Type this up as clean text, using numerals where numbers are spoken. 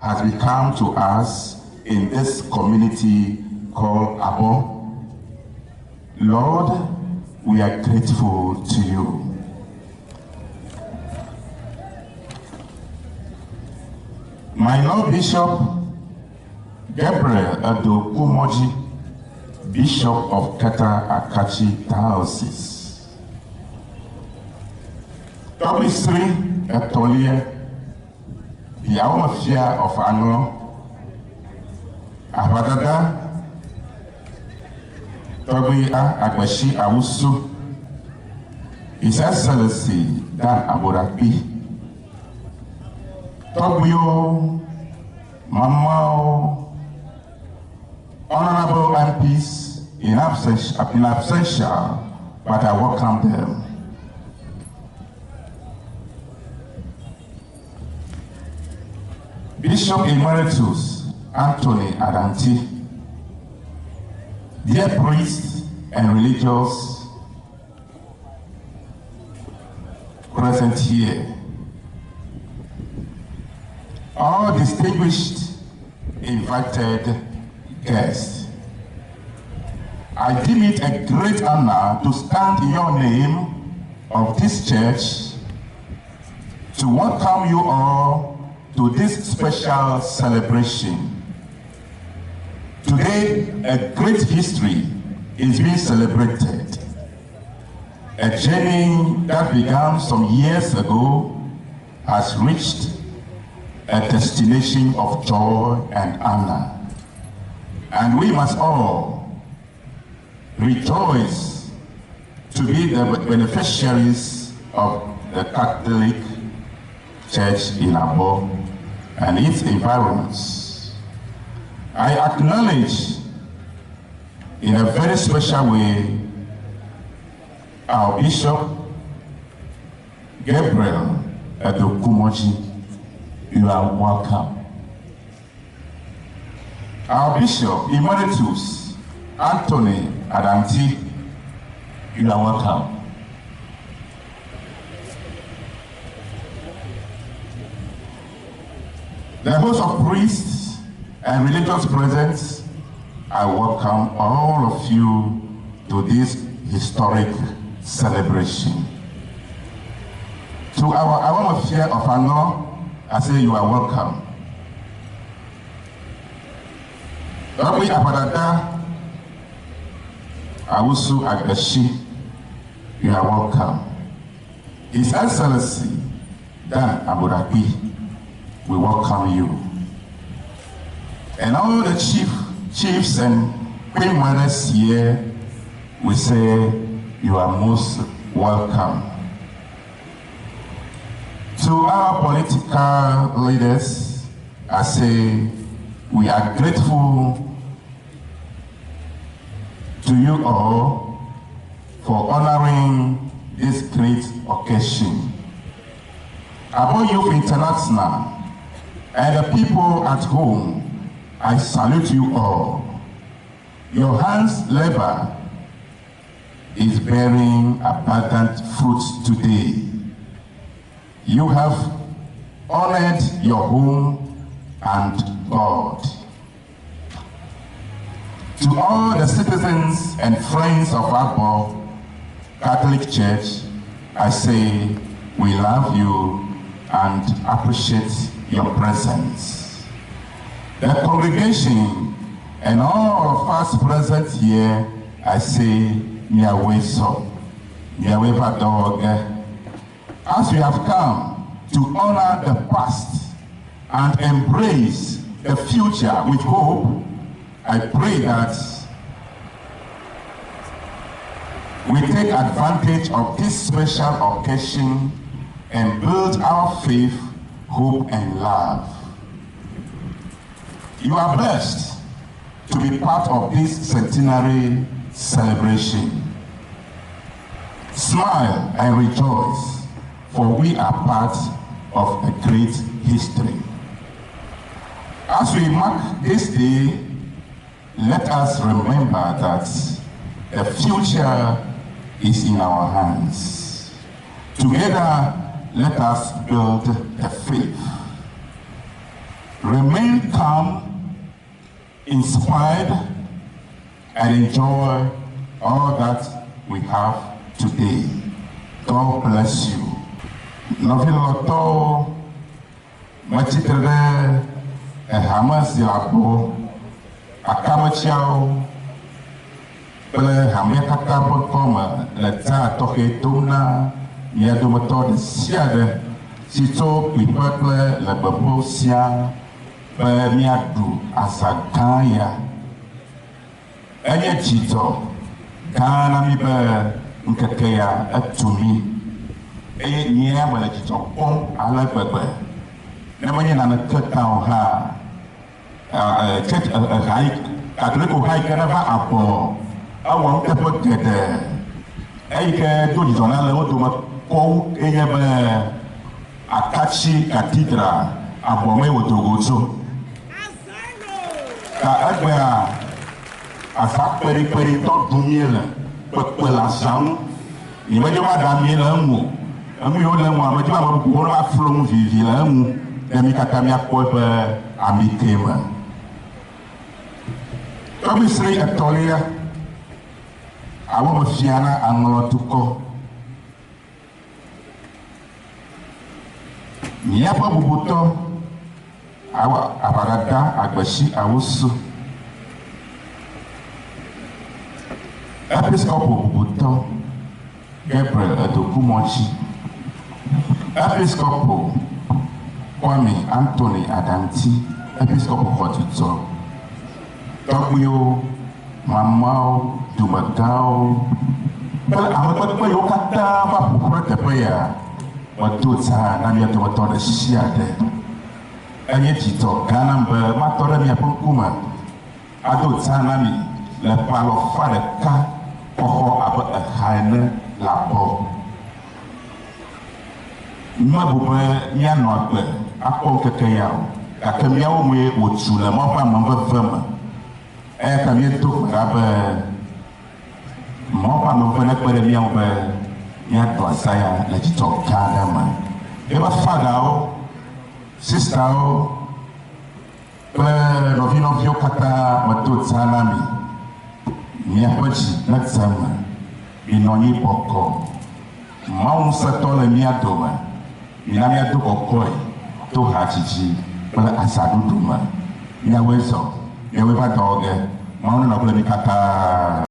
has become to us in this community called Abor. Lord, we are grateful to you. My Lord Bishop Gabriel Adokumoji, Bishop of Kata Akachi Diocese. W3 Etolia, the Awamafia of Ano, Abadada, Togia Agbashi Awusu, His Excellency Dan Aborapi, Togio, Mamao, honorable MPs in absentia, but I welcome them. Bishop Emeritus Anthony Adanti, dear priests and religious present here, all distinguished invited guests, I deem it a great honor to stand in your name of this church to welcome you all to this special celebration. Today, a great history is being celebrated. A journey that began some years ago has reached a destination of joy and honor. And we must all rejoice to be the beneficiaries of the Catholic Church in Abor and its environs. I acknowledge in a very special way our Bishop Gabriel Adokumoji. You are welcome. Our Bishop Emeritus Anthony Adanti, you are welcome. The host of priests and religious presence, I welcome all of you to this historic celebration. To our Awamafia of Ano, I say you are welcome. Rabbi Abadada, Awusu Agbashi, you are welcome. His Excellency Dan Aborapi, we welcome you. And all the chiefs and queen mothers here, we say you are most welcome. To our political leaders, I say we are grateful to you all for honoring this great occasion. Abor Youth International and the people at home, I salute you all. Your hands' labor is bearing abundant fruit today. You have honored your home and God. To all the citizens and friends of Abor Catholic Church, I say we love you and appreciate your presence. The congregation and all of us present here, I say, Miawe so, Miawe Vadog. As we have come to honor the past and embrace the future with hope, I pray that we take advantage of this special occasion and build our faith, hope, and love. You are blessed to be part of this centenary celebration. Smile and rejoice, for we are part of a great history. As we mark this day, let us remember that the future is in our hands. Together, let us build a faith. remain calm, inspired, and enjoy all that we have today. God bless you. Noviloto, Machitere, and Hamas Abor, Akamachao, Pele Hamekata Koma, Leta Toke Tuna, Yadomato, Siade, Sito, Pipeple, La Babosia, Miadu, Asakaya, Ayachito, Kana Mibe, Nkakea, Atumi, Niama Chito, Ala Bebe. Never in a cut down her. Church a hike, a little hike and a Abor. I want to put it there. I can do it on a level to call a Akachi Cathedral, Abome with Togoso. A fact very talk to me, but well, a sound. You may have done me a moo. And we only want to have a poor flow Vivilamu, and make a camia poiper, and be tamer. Obviously, a Tolia, I want Fiana and Lord to go. Niapa Bubuto, our Abarada, Agbashi, Awusu. Episcopal Bubuto, Gabriel Adokumochi. Episcopal Kwame Anthony Adanti, Episcopal Hotuto. Tokyo, Mamao, Dumagao, but I'm not going to cut down the prayer. What do time? I'm here to attend the Shiade. And yet, you talk, Ganamba, Matorami Apokuma. I do time, the palo father car, or about a higher lapo. Mabube, Yanot, Apokakayao, a cameo way would soon a mopper number firm. I come here to grab Mopa Novena Yambe, Yato Saya, let you talk, Kadama. Ever father, sister, Novino Yokata, Matu Salami, Miapochi, not summer, Inoni Poko, Mount Satola Miatoma, Minamia to Okoi, to Hachichi, but Asadu Duma, Yaweso. Ewe pa doge, mauna na kule mikata